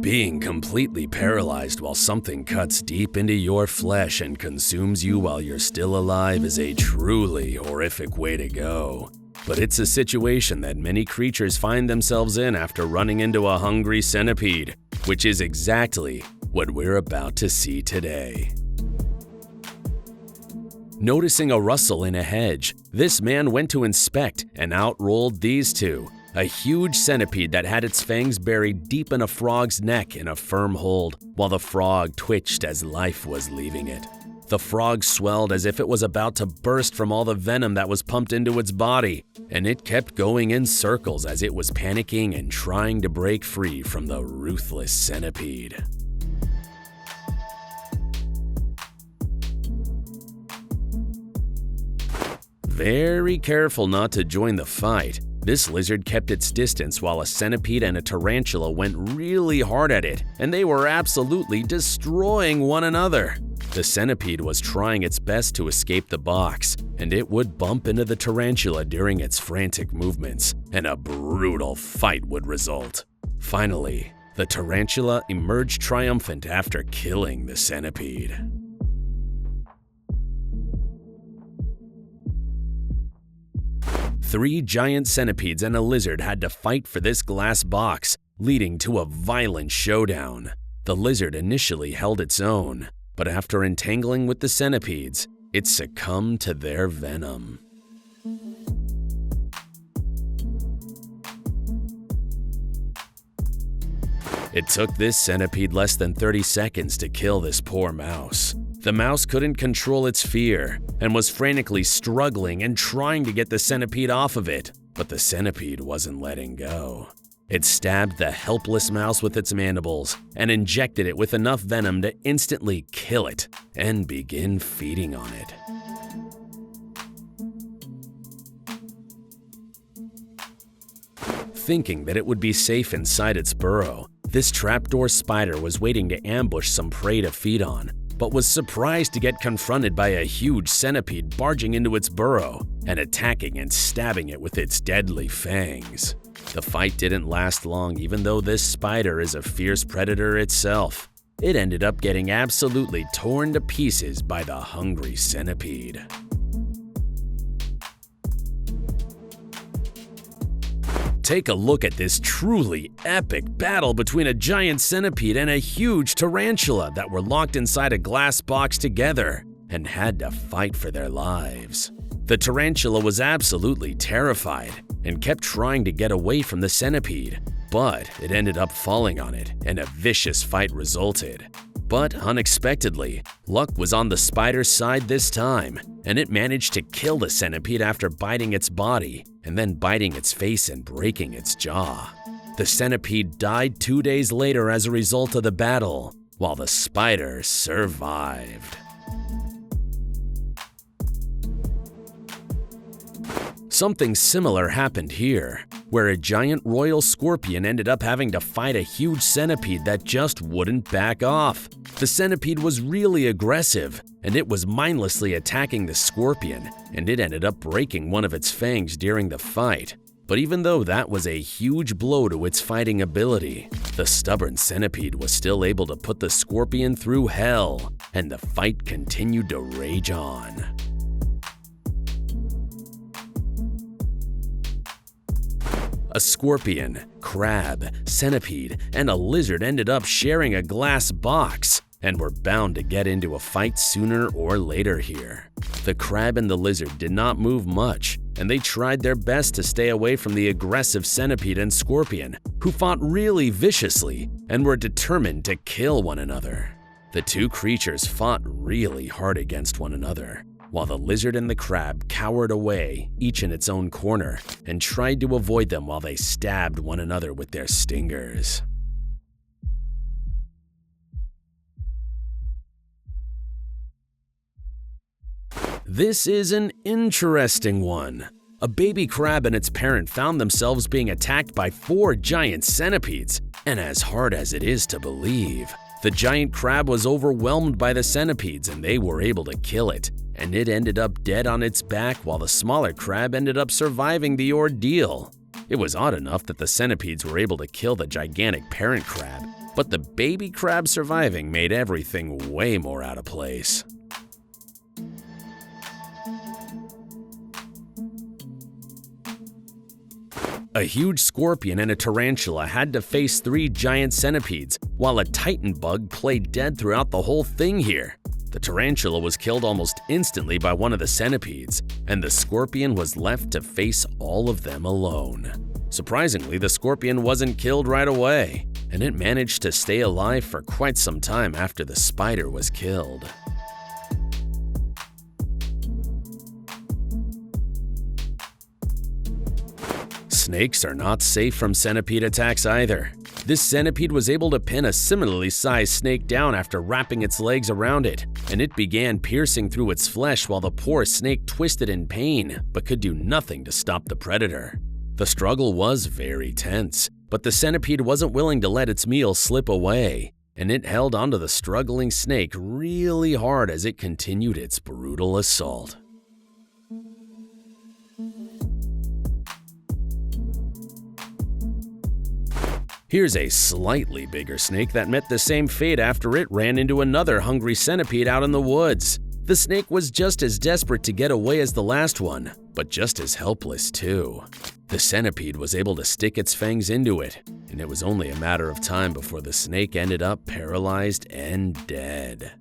Being completely paralyzed while something cuts deep into your flesh and consumes you while you're still alive is a truly horrific way to go. But it's a situation that many creatures find themselves in after running into a hungry centipede, which is exactly what we're about to see today. Noticing a rustle in a hedge, this man went to inspect and out rolled these two. A huge centipede that had its fangs buried deep in a frog's neck in a firm hold, while the frog twitched as life was leaving it. The frog swelled as if it was about to burst from all the venom that was pumped into its body, and it kept going in circles as it was panicking and trying to break free from the ruthless centipede. Very careful not to join the fight, this lizard kept its distance while a centipede and a tarantula went really hard at it, and they were absolutely destroying one another. The centipede was trying its best to escape the box, and it would bump into the tarantula during its frantic movements, and a brutal fight would result. Finally, the tarantula emerged triumphant after killing the centipede. Three giant centipedes and a lizard had to fight for this glass box, leading to a violent showdown. The lizard initially held its own, but after entangling with the centipedes, it succumbed to their venom. It took this centipede less than 30 seconds to kill this poor mouse. The mouse couldn't control its fear and was frantically struggling and trying to get the centipede off of it, but the centipede wasn't letting go. It stabbed the helpless mouse with its mandibles and injected it with enough venom to instantly kill it and begin feeding on it. Thinking that it would be safe inside its burrow, this trapdoor spider was waiting to ambush some prey to feed on, but was surprised to get confronted by a huge centipede barging into its burrow and attacking and stabbing it with its deadly fangs. The fight didn't last long, even though this spider is a fierce predator itself. It ended up getting absolutely torn to pieces by the hungry centipede. Take a look at this truly epic battle between a giant centipede and a huge tarantula that were locked inside a glass box together and had to fight for their lives. The tarantula was absolutely terrified and kept trying to get away from the centipede, but it ended up falling on it and a vicious fight resulted. But unexpectedly, luck was on the spider's side this time, and it managed to kill the centipede after biting its body and then biting its face and breaking its jaw. The centipede died 2 days later as a result of the battle, while the spider survived. Something similar happened here, where a giant royal scorpion ended up having to fight a huge centipede that just wouldn't back off. The centipede was really aggressive, and it was mindlessly attacking the scorpion, and it ended up breaking one of its fangs during the fight. But even though that was a huge blow to its fighting ability, the stubborn centipede was still able to put the scorpion through hell, and the fight continued to rage on. A scorpion, crab, centipede, and a lizard ended up sharing a glass box and were bound to get into a fight sooner or later here. The crab and the lizard did not move much, and they tried their best to stay away from the aggressive centipede and scorpion, who fought really viciously and were determined to kill one another. The two creatures fought really hard against one another, while the lizard and the crab cowered away, each in its own corner, and tried to avoid them while they stabbed one another with their stingers. This is an interesting one. A baby crab and its parent found themselves being attacked by 4 giant centipedes, and as hard as it is to believe, the giant crab was overwhelmed by the centipedes and they were able to kill it, and it ended up dead on its back while the smaller crab ended up surviving the ordeal. It was odd enough that the centipedes were able to kill the gigantic parent crab, But the baby crab surviving made everything way more out of place. A huge scorpion and a tarantula had to face 3 giant centipedes, while a titan bug played dead throughout the whole thing here. The tarantula was killed almost instantly by one of the centipedes, and the scorpion was left to face all of them alone. Surprisingly, the scorpion wasn't killed right away, and it managed to stay alive for quite some time after the spider was killed. Snakes are not safe from centipede attacks either. This centipede was able to pin a similarly sized snake down after wrapping its legs around it, and it began piercing through its flesh while the poor snake twisted in pain, but could do nothing to stop the predator. The struggle was very tense, but the centipede wasn't willing to let its meal slip away, and it held onto the struggling snake really hard as it continued its brutal assault. Here's a slightly bigger snake that met the same fate after it ran into another hungry centipede out in the woods. The snake was just as desperate to get away as the last one, but just as helpless too. The centipede was able to stick its fangs into it, and it was only a matter of time before the snake ended up paralyzed and dead.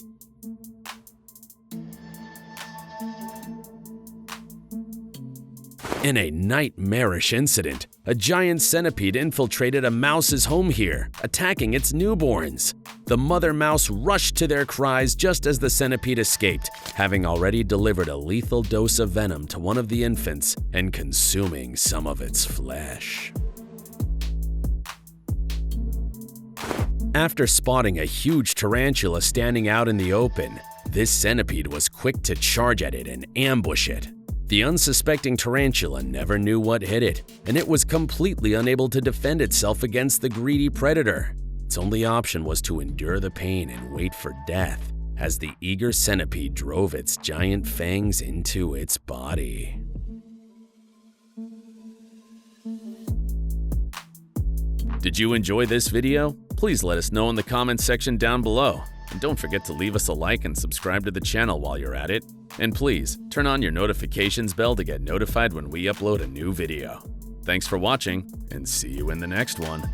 In a nightmarish incident, a giant centipede infiltrated a mouse's home here, attacking its newborns. The mother mouse rushed to their cries just as the centipede escaped, having already delivered a lethal dose of venom to one of the infants and consuming some of its flesh. After spotting a huge tarantula standing out in the open, this centipede was quick to charge at it and ambush it. The unsuspecting tarantula never knew what hit it, and it was completely unable to defend itself against the greedy predator. Its only option was to endure the pain and wait for death, as the eager centipede drove its giant fangs into its body. Did you enjoy this video? Please let us know in the comments section down below. And don't forget to leave us a like and subscribe to the channel while you're at it. And please, turn on your notifications bell to get notified when we upload a new video. Thanks for watching, and see you in the next one.